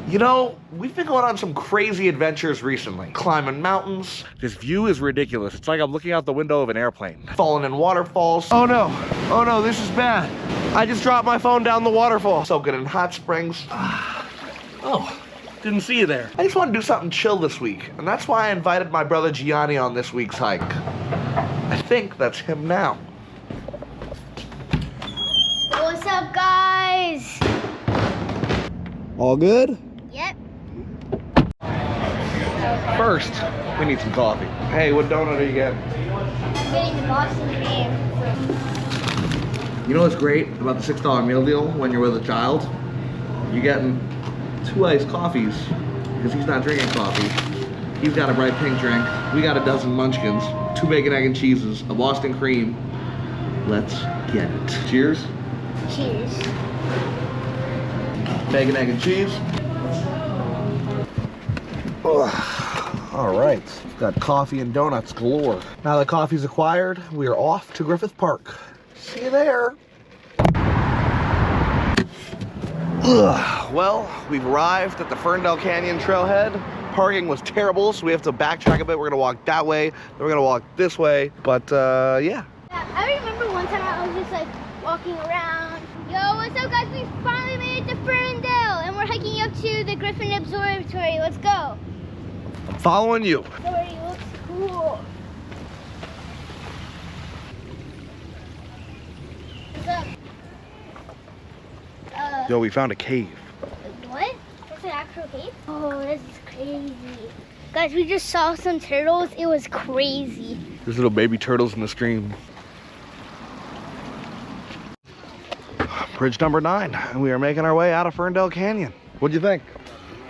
You know, we've been going on some crazy adventures recently. Climbing mountains. This view is ridiculous. It's like I'm looking out the window of an airplane. Falling in waterfalls. Oh no, this is bad. I just dropped my phone down the waterfall. Soaking in hot springs. Oh, didn't see you there. I just want to do something chill this week, and that's why I invited my brother Gianni on this week's hike. I think that's him now. What's up, guys? All good? Yep. First, we need some coffee. Hey, what donut are you getting? I'm getting the Boston cream. You know what's great about the $6 meal deal when you're with a child? You're getting 2 iced coffees because he's not drinking coffee. He's got a bright pink drink. We got a dozen munchkins, 2 bacon, egg, and cheeses, a Boston cream. Let's get it. Cheers. Cheers. Bacon, egg, and cheese. Ugh. All right, we've got coffee and donuts galore. Now that coffee's acquired, we are off to Griffith Park. See you there. Ugh. Well, we've arrived at the Ferndell Canyon trailhead. Parking was terrible, so we have to backtrack a bit. We're gonna walk that way, then we're gonna walk this way, but yeah. I remember one time I was just like walking around. Yo, what's up, guys? We finally made it to Ferndell, and we're hiking up to the Griffith Observatory. Let's go. I'm following you. Observatory looks cool. What's up? Yo, we found a cave. What? That's an actual cave? Oh, this is crazy. Guys, we just saw some turtles. It was crazy. There's little baby turtles in the stream. Bridge number 9, and we are making our way out of Ferndell Canyon. What'd you think?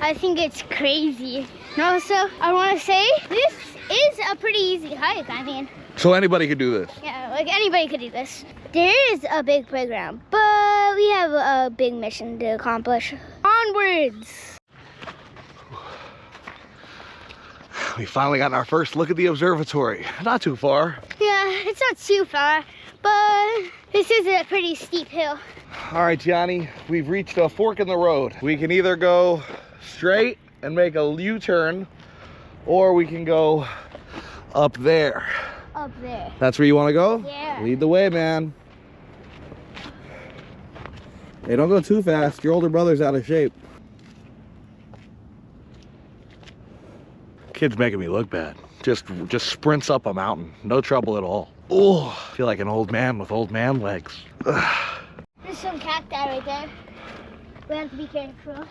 I think it's crazy. And also, I want to say, this is a pretty easy hike, I mean. So anybody could do this? Yeah, like anybody could do this. There is a big playground, but we have a big mission to accomplish. Onwards! We finally got our first look at the observatory. Not too far. Yeah, it's not too far, but this is a pretty steep hill. All right, Gianni, we've reached a fork in the road. We can either go straight and make a U-turn, or we can go up there. Up there. That's where you want to go? Yeah. Lead the way, man. Hey, don't go too fast. Your older brother's out of shape. Kid's making me look bad. Just sprints up a mountain. No trouble at all. Oh, I feel like an old man with old man legs. Ugh. There's some cacti right there. We have to be careful.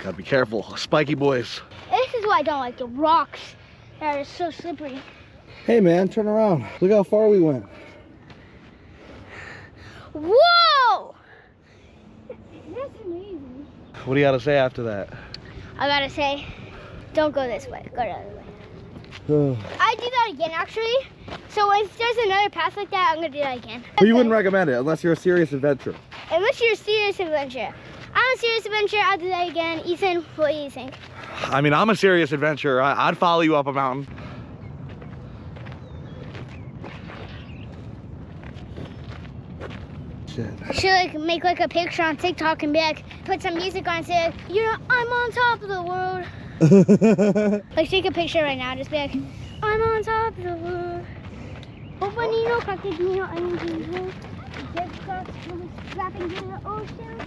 Gotta be careful. Spiky boys. This is why I don't like the rocks that are so slippery. Hey, man, turn around. Look how far we went. Whoa! That's amazing. What do you got to say after that? I gotta say, don't go this way. Go the other way. I do that again, actually. So if there's another path like that, I'm gonna do that again. But you wouldn't recommend it unless you're a serious adventurer. Unless you're a serious adventurer. I'm a serious adventurer. I'll do that again. Ethan, what do you think? I mean, I'm a serious adventurer. I'd follow you up a mountain. Shit. I should like make like a picture on TikTok and be like, put some music on and say, you know, I'm on top of the world. Like take a picture right now, just be like, I'm on top of the world. Opanino, kakidino, anino, just got slapping in the ocean.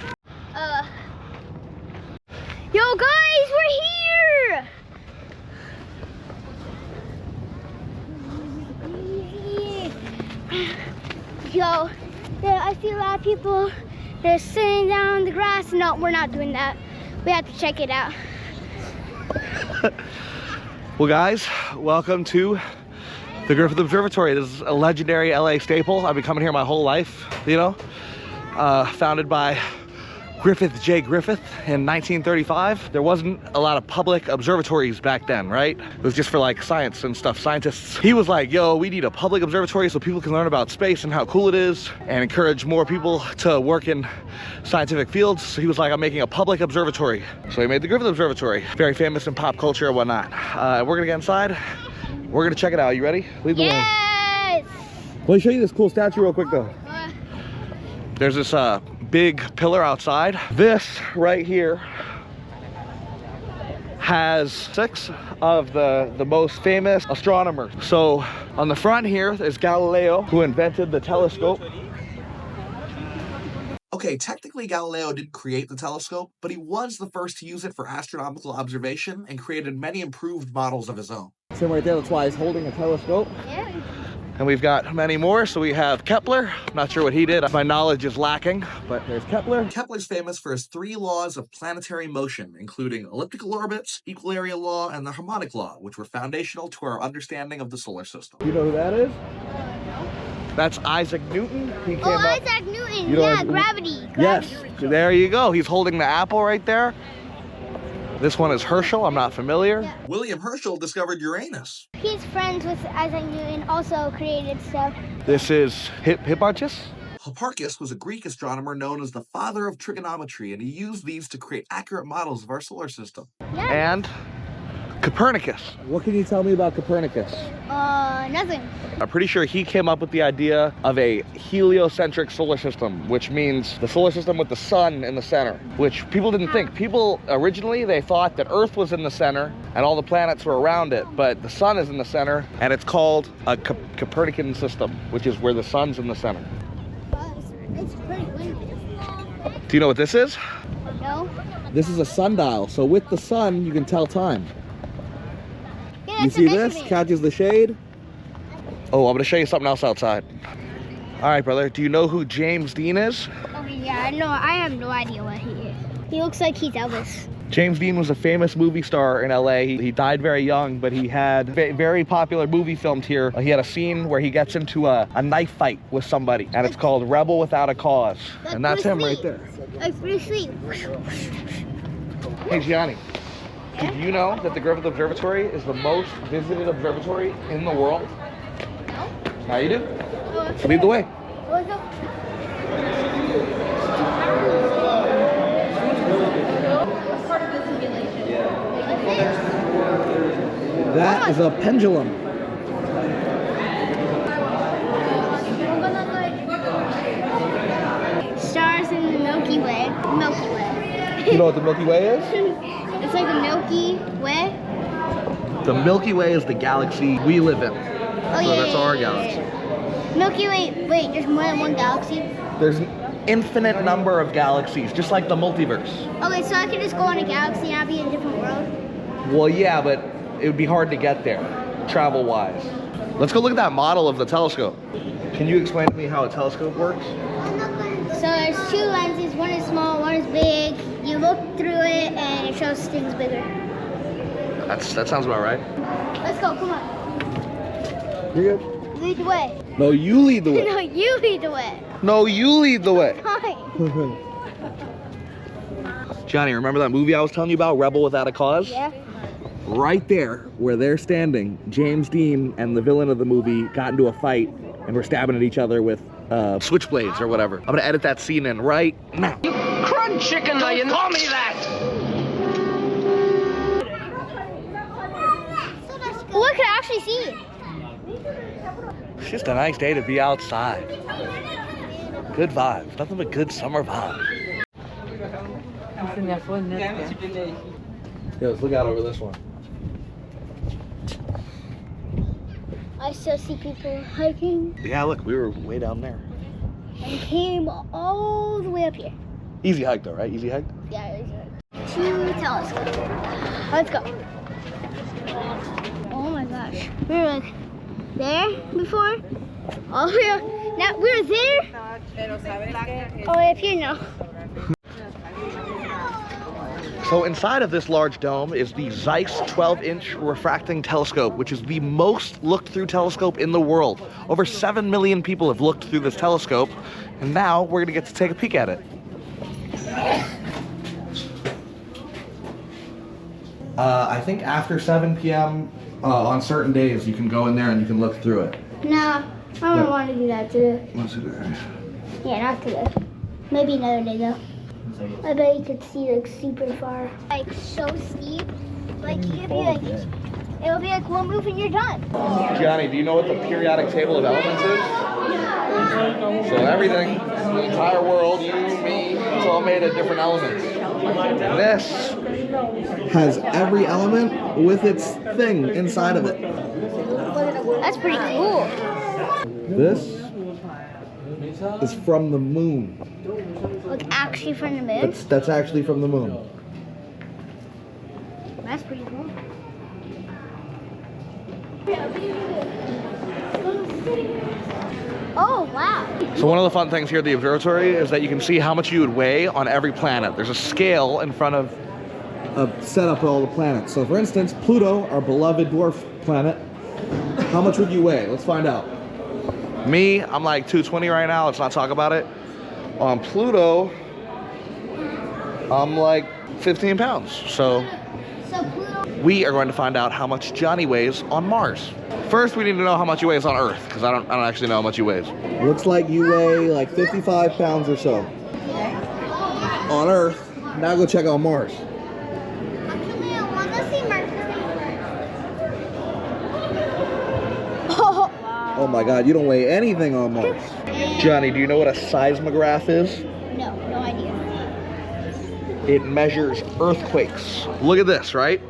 Yo guys, we're here! Yo, yeah, I see a lot of people, they're sitting down on the grass. No, we're not doing that. We have to check it out. Well, guys, welcome to the Griffith Observatory. This is a legendary LA staple. I've been coming here my whole life, you know. Founded by Griffith J. Griffith in 1935. There wasn't a lot of public observatories back then, right? It was just for like science and stuff, scientists. He was like, yo, we need a public observatory so people can learn about space and how cool it is and encourage more people to work in scientific fields. So he was like, I'm making a public observatory. So he made the Griffith Observatory, very famous in pop culture and whatnot. We're gonna get inside. We're gonna check it out. You ready? Lead the way. Yes! Let me show you this cool statue real quick though. There's this big pillar outside. This right here has 6 of the most famous astronomers. So on the front here is Galileo, who invented the telescope. Okay, technically Galileo didn't create the telescope, but he was the first to use it for astronomical observation and created many improved models of his own. So right there, that's why he's holding a telescope. Yeah. And we've got many more. So we have Kepler. I'm not sure what he did. My knowledge is lacking, but there's Kepler. Kepler's famous for his 3 laws of planetary motion, including elliptical orbits, equal area law, and the harmonic law, which were foundational to our understanding of the solar system. Do you know who that is? That's Isaac Newton. He came up. Isaac Newton. Yeah, gravity. Yes, there you go. He's holding the apple right there. This one is Herschel. I'm not familiar. Yeah. William Herschel discovered Uranus. He's friends with Isaac Newton, also created stuff. This is Hipparchus. Hipparchus was a Greek astronomer known as the father of trigonometry, and he used these to create accurate models of our solar system. Yeah. And Copernicus. What can you tell me about Copernicus? Nothing. I'm pretty sure he came up with the idea of a heliocentric solar system, which means the solar system with the sun in the center, which people didn't think. People originally, they thought that Earth was in the center and all the planets were around it, but the sun is in the center, and it's called a Copernican system, which is where the sun's in the center. It's pretty windy. Do you know what this is? No? This is a sundial, so with the sun, you can tell time. Yeah, You see this? Catches the shade. Oh, I'm gonna show you something else outside. All right, brother, do you know who James Dean is? Oh, yeah, no, I have no idea what he is. He looks like he's Elvis. James Dean was a famous movie star in LA. He died very young, but he had a very popular movie filmed here. He had a scene where he gets into a knife fight with somebody, and it's called Rebel Without a Cause. Like And that's Bruce him Lee. right there. Like Bruce Lee. Hey, Gianni, did you know that the Griffith Observatory is the most visited observatory in the world? No? Now you do. Lead the way. Let's go. That is a pendulum. Stars in the Milky Way. Milky Way. You know what the Milky Way is? It's like the Milky Way. The Milky Way is the galaxy we live in. Oh, So yeah, that's yeah, our yeah, galaxy. yeah. Milky Way. Wait, there's more than one galaxy? There's an infinite number of galaxies, just like the multiverse. Okay, so I could just go on a galaxy and I'll be in a different world? Well, yeah, but it would be hard to get there, travel-wise. Let's go look at that model of the telescope. Can you explain to me how a telescope works? So there's 2 lenses. One is small, one is big. You look through it and it shows things bigger. That sounds about right. Let's go, come on. You're good. Lead the way. No, you lead the way. No, you lead the way. No, you lead the way. Fine. Johnny, remember that movie I was telling you about, Rebel Without a Cause? Yeah. Right there, where they're standing, James Dean and the villain of the movie got into a fight and were stabbing at each other with switchblades or whatever. I'm gonna edit that scene in right now. Crunch chicken, now you call me that! Oh, I could actually see it. It's just a nice day to be outside. Good vibes, nothing but good summer vibes. Yeah, let's look out over this one. I still see people hiking Yeah, look, we were way down there. and came all the way up here. Easy hike though, right? Easy hike? Yeah, it is. 2 telescopes. Let's go. Oh my gosh. We were like there before. All the way up. Now we're there. Oh, up here now. So inside of this large dome is the Zeiss 12-inch refracting telescope, which is the most looked through telescope in the world. Over 7 million people have looked through this telescope, and now we're gonna get to take a peek at it. I think after 7 p.m. On certain days, you can go in there and you can look through it. No, I don't want to do that today. What's it there? Yeah, not today. Maybe another day though. I bet you could see like super far. Like so steep. Like you could be like, it'll be like one move and you're done. Gianni, do you know what the periodic table of elements is? So everything, the entire world, you, me, it's all made of different elements. This has every element with its thing inside of it. That's pretty cool. This is from the moon. Like actually from the moon? That's actually from the moon. That's pretty cool. Oh, wow. So one of the fun things here at the observatory is that you can see how much you would weigh on every planet. There's a scale in front of a setup of all the planets. So for instance, Pluto, our beloved dwarf planet, how much would you weigh? Let's find out. Me, I'm like 220 right now. Let's not talk about it. On Pluto, I'm like 15 pounds. So we are going to find out how much Gianni weighs on Mars. First, we need to know how much he weighs on Earth, because I don't actually know how much he weighs. Looks like you weigh like 55 pounds or so on Earth. Now go check out Mars. Actually, I want to see Mercury. Oh my God, you don't weigh anything on Mars. Gianni, do you know what a seismograph is? No idea. It measures earthquakes. Look at this, right?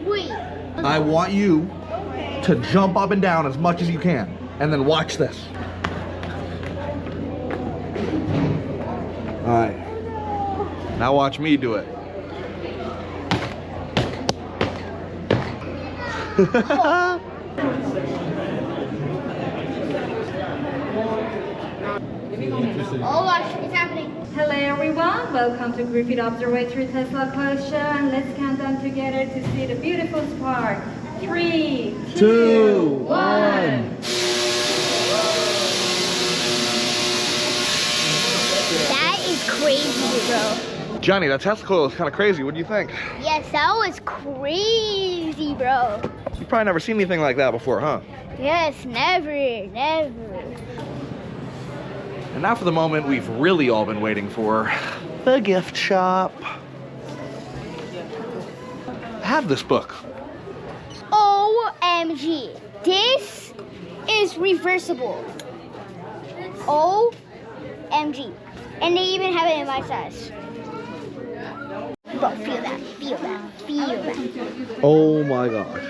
Wait. I want you to jump up and down as much as you can, and then watch this. All right. Now watch me do it. Oh, watch, it's happening. Hello everyone, welcome to Griffith Observatory Tesla Closure, and let's count down together to see the beautiful spark. 3, 2, 1. That is crazy, bro. Gianni, that Tesla coil is kind of crazy. What do you think? Yes, that was crazy, bro. You've probably never seen anything like that before, huh? Yes, never. And now for the moment we've really all been waiting for, the gift shop. I have this book. OMG, this is reversible. OMG, and they even have it in my size. Bro, feel that. Oh my gosh.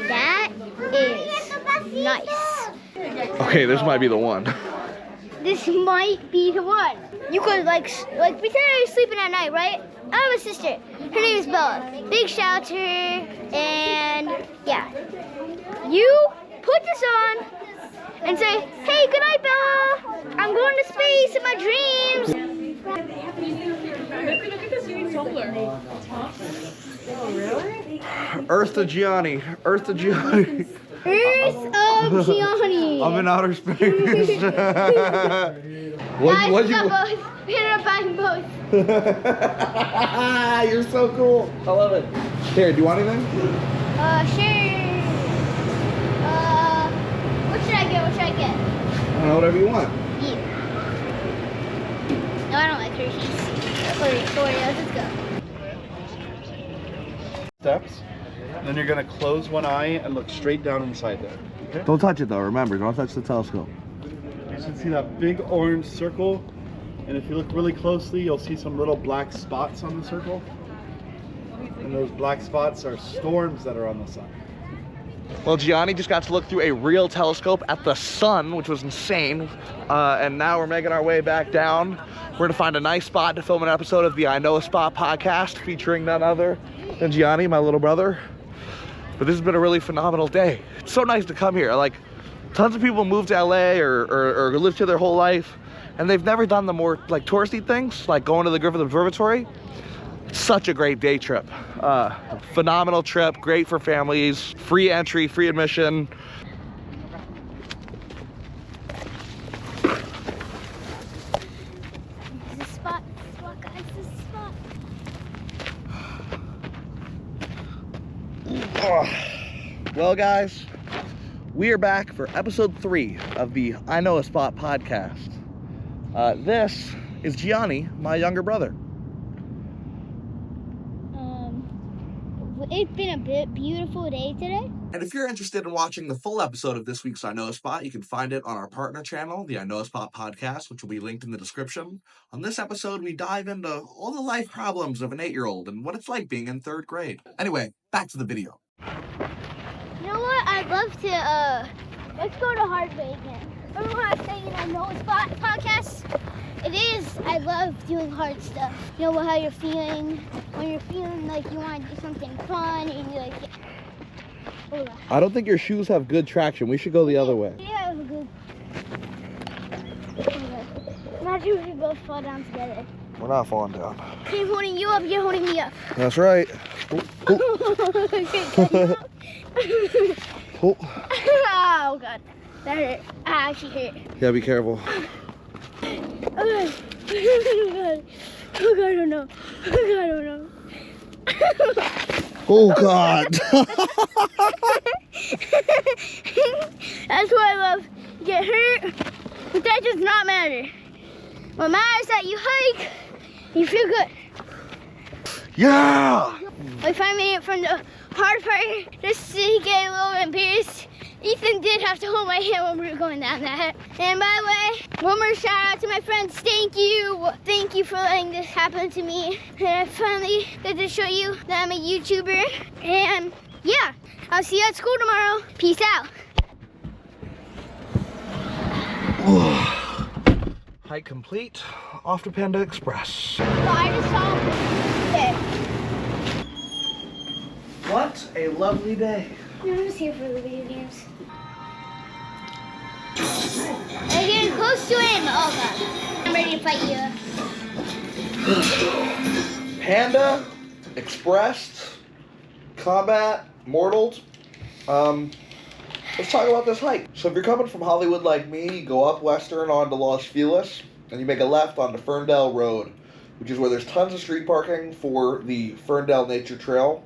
That is nice. Okay, this might be the one. This might be the one. You could like pretend you're sleeping at night, right? I have a sister. Her name is Bella. Big shout out to her, and yeah. You put this on and say, "Hey, good night, Bella. I'm going to space in my dreams." Earth to Gianni. Earth to Gianni. Earth of Gianni. I'm in outer space. What Guys, you? both. We ended up buying both. You're so cool. I love it. Here, do you want anything? Sure. What should I get? I don't know, whatever you want. You. No, I don't like Hershey's. Oreos, let's go. Steps. Then you're going to close one eye and look straight down inside there. Okay? Don't touch it though. Remember, don't touch the telescope. You should see that big orange circle. And if you look really closely, you'll see some little black spots on the circle. And those black spots are storms that are on the sun. Well, Gianni just got to look through a real telescope at the sun, which was insane. And now we're making our way back down. We're gonna find a nice spot to film an episode of the I Know a Spot podcast featuring none other than Gianni, my little brother. But this has been a really phenomenal day. It's so nice to come here. Like, tons of people move to LA or live here their whole life, and they've never done the more like touristy things, like going to the Griffith Observatory. It's such a great day trip. Phenomenal trip, great for families, free entry, free admission. This is spot, guys, this is spot. Well, guys, we are back for episode 3 of the I Know a Spot podcast. This is Gianni, my younger brother. It's been a beautiful day today. And if you're interested in watching the full episode of this week's I Know a Spot, you can find it on our partner channel, the I Know a Spot podcast, which will be linked in the description. On this episode, we dive into all the life problems of an 8-year-old and what it's like being in 3rd grade. Anyway, back to the video. You know what? I'd love to, let's go to hard way again. Remember when I was saying I Know a Spot podcast? It is. I love doing hard stuff. You know how you're feeling when you're feeling like you want to do something fun and you're like, oh, I don't think your shoes have good traction. We should go the other way. yeah, it was good. Imagine if we both fall down together. We're not falling down. I'm holding you up, you're holding me up. That's right. Oh. Oh God, that hurt. Ah, she hurt. Yeah, be careful. Oh God. Oh God. Oh God, I don't know. Oh God, I don't know. Oh God. That's what I love. You get hurt, but that does not matter. What matters is that you hike, you feel good. Yeah. We finally made it from the hard part just to get a little embarrassed. Ethan did have to hold my hand when we were going down that. And by the way, one more shout out to my friends. Thank you. Thank you for letting this happen to me. And I finally get to show you that I'm a YouTuber. And yeah, I'll see you at school tomorrow. Peace out. Hike complete. Off to Panda Express. So I just saw What a lovely day. I'm just here for the video games. I'm getting close to him. Oh God. I'm ready to fight you. Panda, Expressed, Combat, Mortaled. Let's talk about this hike. So if you're coming from Hollywood like me, you go up Western onto Los Feliz, and you make a left onto Ferndell Road, which is where there's tons of street parking for the Ferndell Nature Trail.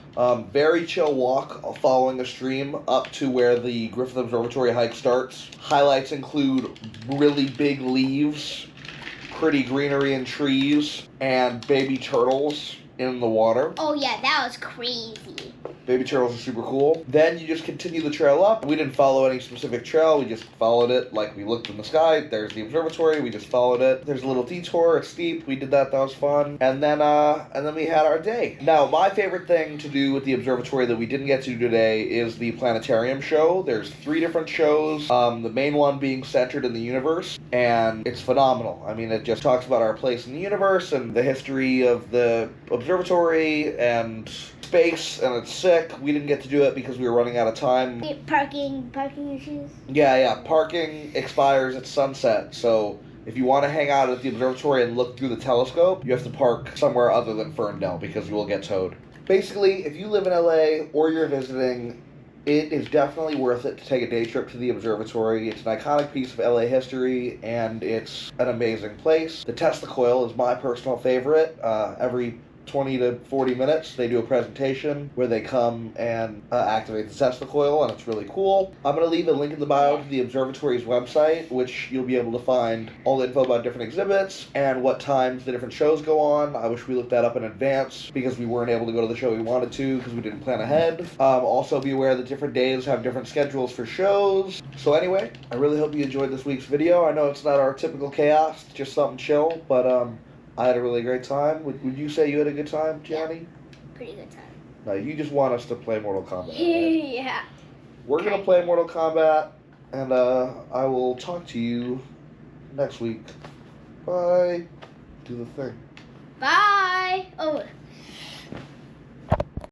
Very chill walk following a stream up to where the Griffith Observatory hike starts. Highlights include really big leaves, pretty greenery and trees, and baby turtles in the water. Oh yeah, that was crazy. Baby turtles are super cool. Then you just continue the trail up. We didn't follow any specific trail. We just followed it like we looked in the sky. There's the observatory. We just followed it. There's a little detour. It's steep. We did that. That was fun. And then we had our day. Now, my favorite thing to do with the observatory that we didn't get to today is the planetarium show. There's 3 different shows. The main one being centered in the universe, and it's phenomenal. I mean, it just talks about our place in the universe and the history of the observatory and space, and it's sick. We didn't get to do it because we were running out of time. Parking issues. Yeah. Parking expires at sunset, so if you want to hang out at the observatory and look through the telescope, you have to park somewhere other than Ferndell because you will get towed. Basically, if you live in LA or you're visiting, it is definitely worth it to take a day trip to the observatory. It's an iconic piece of LA history, and it's an amazing place. The Tesla coil is my personal favorite. Every 20 to 40 minutes, they do a presentation where they come and activate the Tesla coil, and it's really cool. I'm going to leave a link in the bio to the observatory's website, which you'll be able to find all the info about different exhibits and what times the different shows go on. I wish we looked that up in advance because we weren't able to go to the show we wanted to because we didn't plan ahead. Also be aware that different days have different schedules for shows. So anyway, I really hope you enjoyed this week's video. I know it's not our typical chaos, it's just something chill, but I had a really great time. Would you say you had a good time, Gianni? Yeah, pretty good time. No, you just want us to play Mortal Kombat. Right? Yeah. We're going to play Mortal Kombat, and I will talk to you next week. Bye. Do the thing. Bye. Oh.